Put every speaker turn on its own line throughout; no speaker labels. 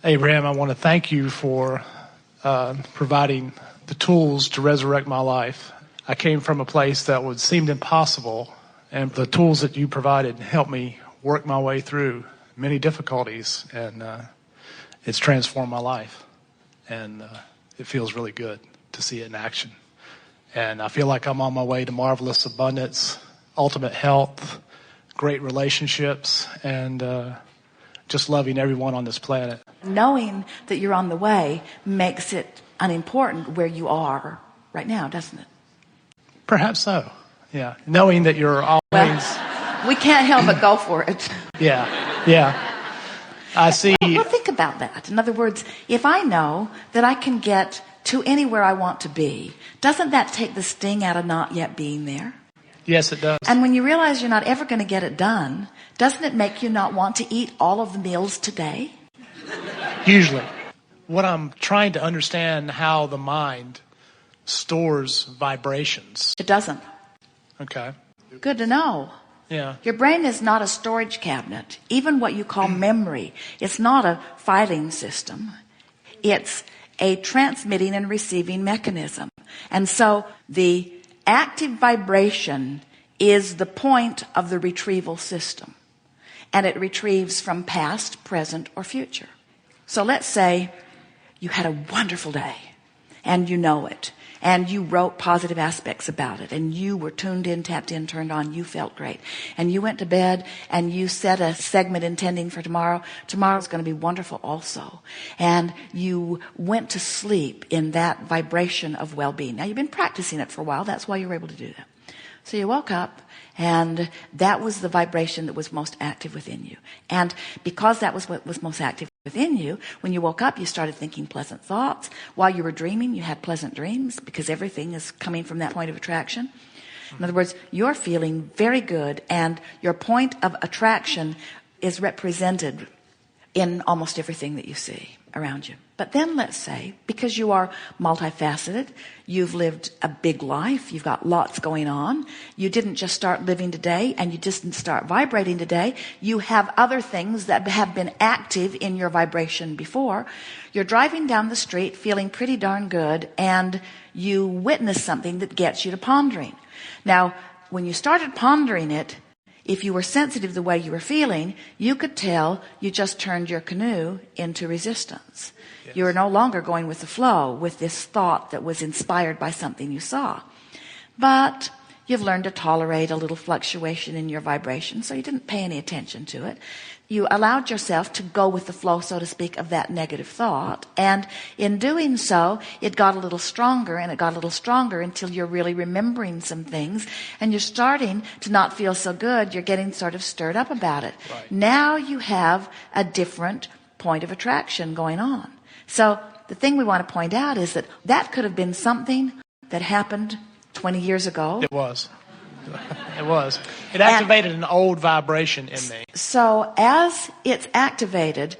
Abraham, I want to thank you for providing the tools to resurrect my life. I came from a place that seemed impossible, and the tools that you provided helped me work my way through many difficulties, and it's transformed my life. And it feels really good to see it in action. And I feel like I'm on my way to marvelous abundance, ultimate health, great relationships, and just loving everyone on this planet.
Knowing that you're on the way makes it unimportant where you are right now, doesn't it?
Perhaps so, yeah. Knowing that you're always...
Well, we can't help but go for it.
Yeah. I see...
Well, think about that. In other words, if I know that I can get to anywhere I want to be, doesn't that take the sting out of not yet being there?
Yes, it does.
And when you realize you're not ever going to get it done, doesn't it make you not want to eat all of the meals today?
Usually. What I'm trying to understand how the mind stores vibrations.
It doesn't.
Okay.
Good to know.
Yeah.
Your brain is not a storage cabinet. Even what you call memory, it's not a filing system. It's a transmitting and receiving mechanism. And so the active vibration is the point of the retrieval system. And it retrieves from past, present, or future. So let's say you had a wonderful day and you know it. And you wrote positive aspects about it. And you were tuned in, tapped in, turned on. You felt great. And you went to bed and you set a segment intending for tomorrow. Tomorrow's going to be wonderful also. And you went to sleep in that vibration of well-being. Now, you've been practicing it for a while. That's why you were able to do that. So you woke up, and that was the vibration that was most active within you. And because that was what was most active within you, when you woke up, you started thinking pleasant thoughts. While you were dreaming, you had pleasant dreams, because everything is coming from that point of attraction. In other words, you're feeling very good, and your point of attraction is represented in almost everything that you see around you. But then let's say, because you are multifaceted, you've lived a big life, you've got lots going on, you didn't just start living today and you just didn't start vibrating today, you have other things that have been active in your vibration before. You're driving down the street feeling pretty darn good, and you witness something that gets you to pondering. Now, when you started pondering it, if you were sensitive the way you were feeling, you could tell you just turned your canoe into resistance. Yes. You are no longer going with the flow with this thought that was inspired by something you saw. But you've learned to tolerate a little fluctuation in your vibration, so you didn't pay any attention to it. You allowed yourself to go with the flow, so to speak, of that negative thought. And in doing so, it got a little stronger, and it got a little stronger until you're really remembering some things, and you're starting to not feel so good. You're getting sort of stirred up about it. Right. Now you have a different point of attraction going on. So the thing we want to point out is that that could have been something that happened 20 years ago.
It was. It was. It activated an old vibration in me.
So as it's activated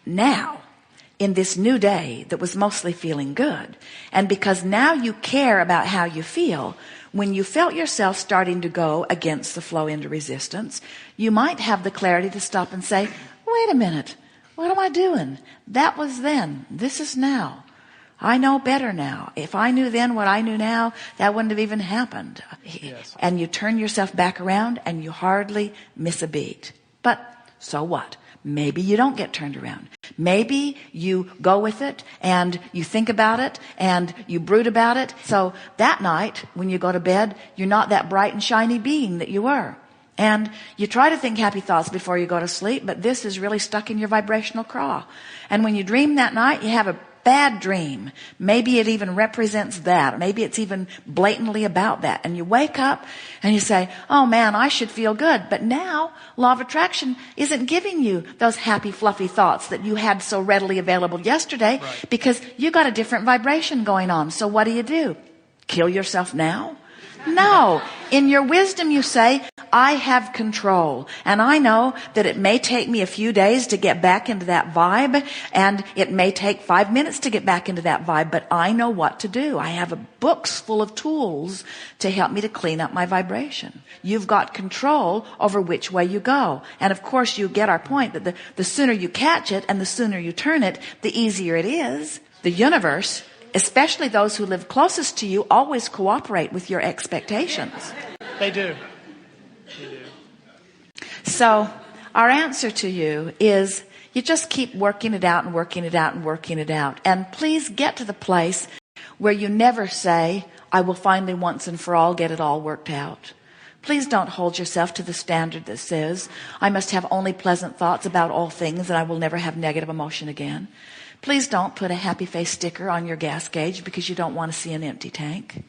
now, in this new day that was mostly feeling good, and because now you care about how you feel, when you felt yourself starting to go against the flow into resistance, you might have the clarity to stop and say, wait a minute, what am I doing? That was then. This is now. I know better now. If I knew then what I knew now, that wouldn't have even happened.
Yes.
And you turn yourself back around and you hardly miss a beat. But so what? Maybe you don't get turned around. Maybe you go with it and you think about it and you brood about it. So that night when you go to bed, you're not that bright and shiny being that you were. And you try to think happy thoughts before you go to sleep, but this is really stuck in your vibrational craw. And when you dream that night, you have a bad dream. Maybe it even represents that. Maybe it's even blatantly about that. And you wake up and you say, oh man, I should feel good. But now law of attraction isn't giving you those happy, fluffy thoughts that you had so readily available yesterday, because you got a different vibration going on. So what do? Kill yourself now? No. In your wisdom, you say, I have control. And I know that it may take me a few days to get back into that vibe, and it may take 5 minutes to get back into that vibe, but I know what to do. I have books full of tools to help me to clean up my vibration. You've got control over which way you go. And of course, you get our point that the sooner you catch it and the sooner you turn it, the easier it is. The universe, especially those who live closest to you, always cooperate with your expectations.
They do. They do.
So our answer to you is you just keep working it out and working it out and working it out. And please get to the place where you never say, I will finally once and for all get it all worked out. Please don't hold yourself to the standard that says, I must have only pleasant thoughts about all things and I will never have negative emotion again. Please don't put a happy face sticker on your gas gauge because you don't want to see an empty tank.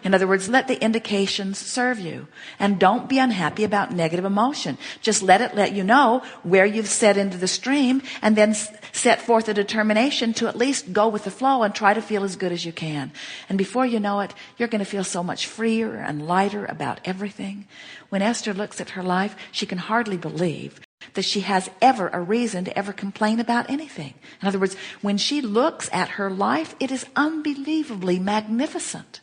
In other words, let the indications serve you. And don't be unhappy about negative emotion. Just let you know where you've set into the stream, and then set forth a determination to at least go with the flow and try to feel as good as you can. And before you know it, you're going to feel so much freer and lighter about everything. When Esther looks at her life, she can hardly believe that she has ever a reason to ever complain about anything. In other words, when she looks at her life, it is unbelievably magnificent.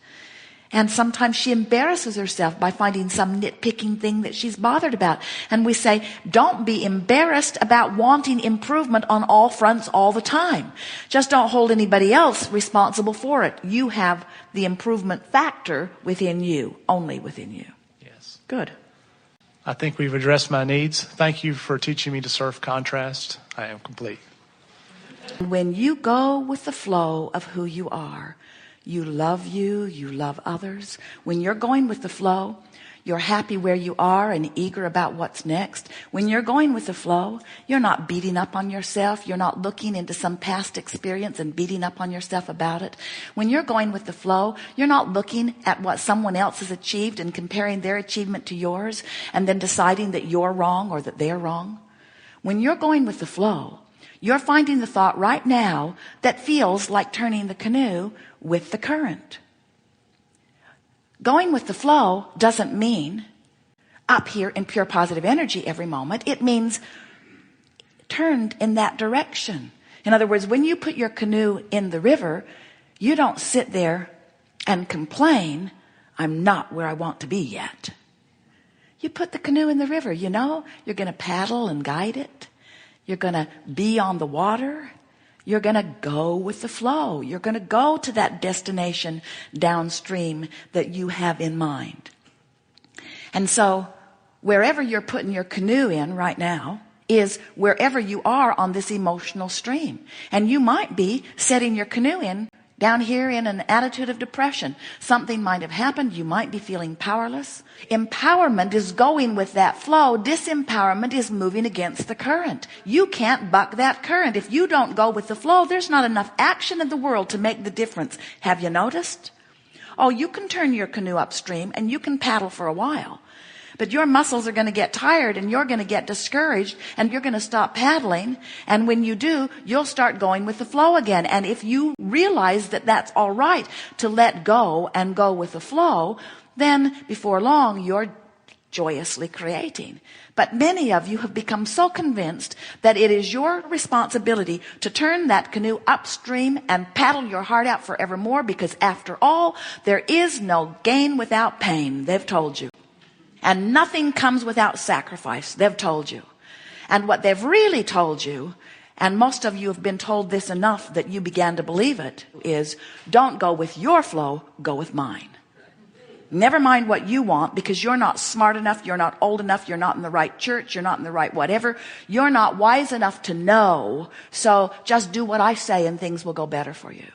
And sometimes she embarrasses herself by finding some nitpicking thing that she's bothered about. And we say, don't be embarrassed about wanting improvement on all fronts all the time. Just don't hold anybody else responsible for it. You have the improvement factor within you, only within you.
Yes.
Good.
I think we've addressed my needs. Thank you for teaching me to surf contrast. I am complete.
When you go with the flow of who you are, you love others. When you're going with the flow, you're happy where you are and eager about what's next. When you're going with the flow, you're not beating up on yourself. You're not looking into some past experience and beating up on yourself about it. When you're going with the flow, you're not looking at what someone else has achieved and comparing their achievement to yours and then deciding that you're wrong or that they're wrong. When you're going with the flow, you're finding the thought right now that feels like turning the canoe with the current. Going with the flow doesn't mean up here in pure positive energy every moment. It means turned in that direction. In other words, when you put your canoe in the river, you don't sit there and complain, I'm not where I want to be yet. You put the canoe in the river, you know, you're going to paddle and guide it. You're going to be on the water. You're going to go with the flow. You're going to go to that destination downstream that you have in mind. And so wherever you're putting your canoe in right now is wherever you are on this emotional stream. And you might be setting your canoe in down here in an attitude of depression. Something might have happened. You might be feeling powerless. Empowerment is going with that flow. Disempowerment is moving against the current. You can't buck that current. If you don't go with the flow, there's not enough action in the world to make the difference. Have you noticed? Oh, you can turn your canoe upstream and you can paddle for a while. But your muscles are going to get tired and you're going to get discouraged and you're going to stop paddling. And when you do, you'll start going with the flow again. And if you realize that that's all right to let go and go with the flow, then before long, you're joyously creating. But many of you have become so convinced that it is your responsibility to turn that canoe upstream and paddle your heart out forevermore, because after all, there is no gain without pain, they've told you. And nothing comes without sacrifice, they've told you. And what they've really told you, and most of you have been told this enough that you began to believe it, is don't go with your flow, go with mine. Never mind what you want, because you're not smart enough, you're not old enough, you're not in the right church, you're not in the right whatever. You're not wise enough to know, so just do what I say and things will go better for you.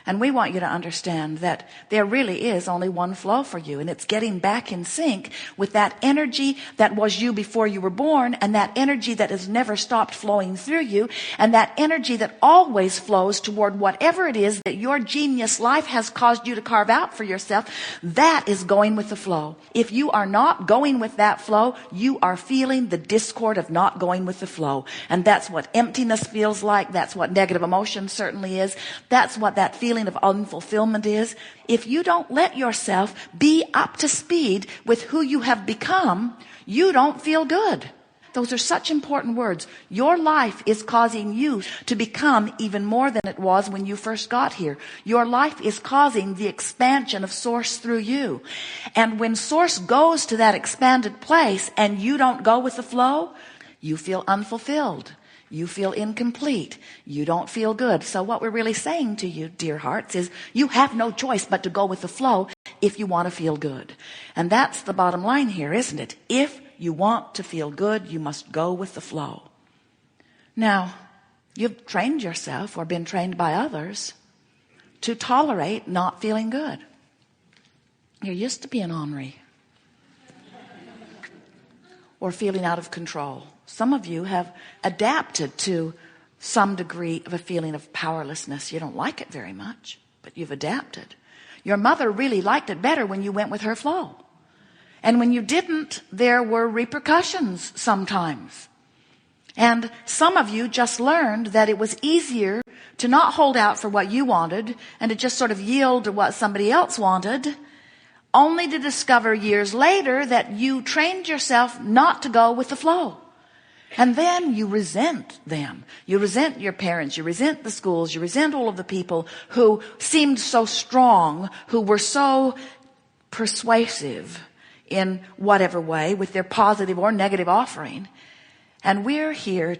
And we want you to understand that there really is only one flow for you, and it's getting back in sync with that energy that was you before you were born, and that energy that has never stopped flowing through you, and that energy that always flows toward whatever it is that your genius life has caused you to carve out for yourself. That is going with the flow. If you are not going with that flow, you are feeling the discord of not going with the flow. And that's what emptiness feels like. That's what negative emotion certainly is. That's what that feeling feeling of unfulfillment is, if you don't let yourself be up to speed with who you have become, you don't feel good. Those are such important words. Your life is causing you to become even more than it was when you first got here. Your life is causing the expansion of Source through you. And when Source goes to that expanded place and you don't go with the flow, you feel unfulfilled. You feel incomplete. You don't feel good. So what we're really saying to you, dear hearts, is you have no choice but to go with the flow if you want to feel good. And that's the bottom line here, isn't it? If you want to feel good, you must go with the flow. Now, you've trained yourself or been trained by others to tolerate not feeling good. You're used to being ornery or feeling out of control. Some of you have adapted to some degree of a feeling of powerlessness. You don't like it very much, but you've adapted. Your mother really liked it better when you went with her flow. And when you didn't, there were repercussions sometimes. And some of you just learned that it was easier to not hold out for what you wanted and to just sort of yield to what somebody else wanted, only to discover years later that you trained yourself not to go with the flow. And then you resent them. You resent your parents. You resent the schools. You resent all of the people who seemed so strong, who were so persuasive in whatever way with their positive or negative offering. And we're here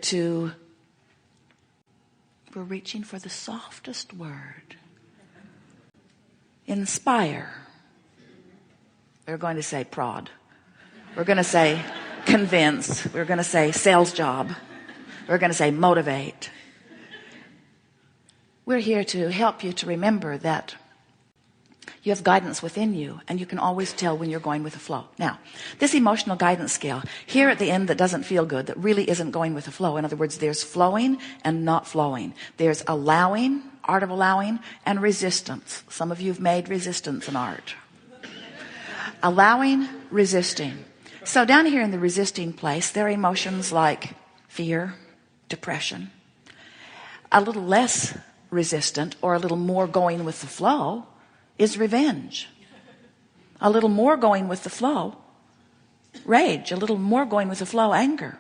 we're reaching for the softest word. Inspire. We're going to say prod. We're going to say convince. We're going to say sales job. We're going to say motivate. We're here to help you to remember that you have guidance within you, and you can always tell when you're going with the flow. Now, this emotional guidance scale here at the end that doesn't feel good, that really isn't going with the flow. In other words, there's flowing and not flowing. There's allowing, art of allowing, and resistance. Some of you have made resistance an art. Allowing, resisting. So down here in the resisting place, there are emotions like fear, depression. A little less resistant or a little more going with the flow is revenge. A little more going with the flow, rage. A little more going with the flow, anger.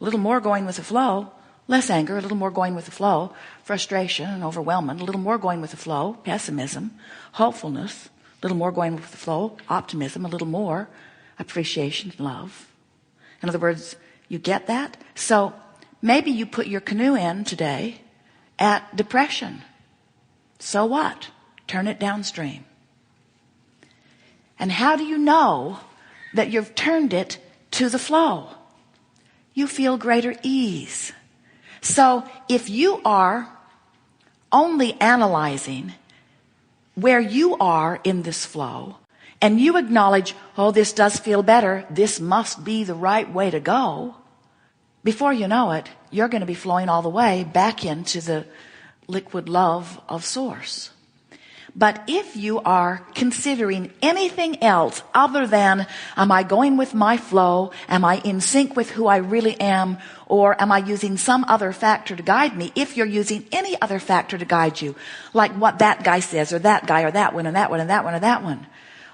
A little more going with the flow, less anger. A little more going with the flow, frustration and overwhelmment. A little more going with the flow, pessimism, hopefulness. A little more going with the flow, optimism. A little more appreciation, love. In other words, you get that? So maybe you put your canoe in today at depression. So what? Turn it downstream. And how do you know that you've turned it to the flow? You feel greater ease. So if you are only analyzing where you are in this flow, and you acknowledge, oh, this does feel better, this must be the right way to go, before you know it, you're going to be flowing all the way back into the liquid love of Source. But if you are considering anything else other than, am I going with my flow? Am I in sync with who I really am? Or am I using some other factor to guide me? If you're using any other factor to guide you, like what that guy says, or that guy, or that one, and that one, and that one, or that one,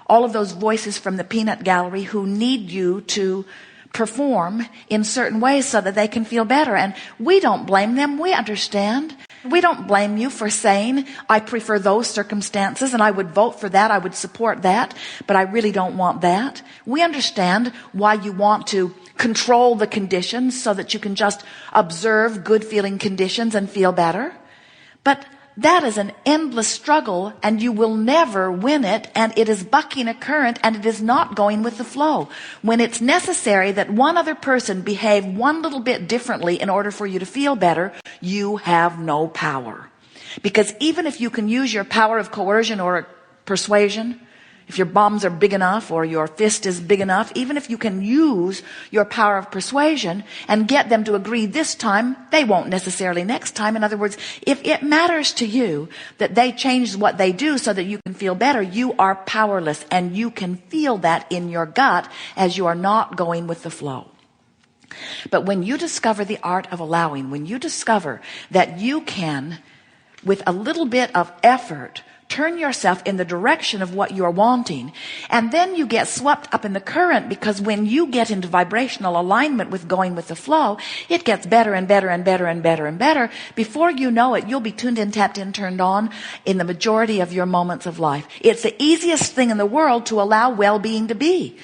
all of those voices from the peanut gallery who need you to perform in certain ways so that they can feel better. And we don't blame them. We understand. We don't blame you for saying, I prefer those circumstances and I would vote for that. I would support that, but I really don't want that. We understand why you want to control the conditions so that you can just observe good feeling conditions and feel better. But that is an endless struggle, and you will never win it, and it is bucking a current, and it is not going with the flow. When it's necessary that one other person behave one little bit differently in order for you to feel better, you have no power. Because even if you can use your power of coercion or persuasion, if your bombs are big enough or your fist is big enough, even if you can use your power of persuasion and get them to agree this time, they won't necessarily next time. In other words, if it matters to you that they change what they do so that you can feel better, you are powerless, and you can feel that in your gut as you are not going with the flow. But when you discover the art of allowing, when you discover that you can, with a little bit of effort, turn yourself in the direction of what you're wanting. And then you get swept up in the current, because when you get into vibrational alignment with going with the flow, it gets better and better and better and better and better. Before you know it, you'll be tuned in, tapped in, turned on in the majority of your moments of life. It's the easiest thing in the world to allow well-being to be.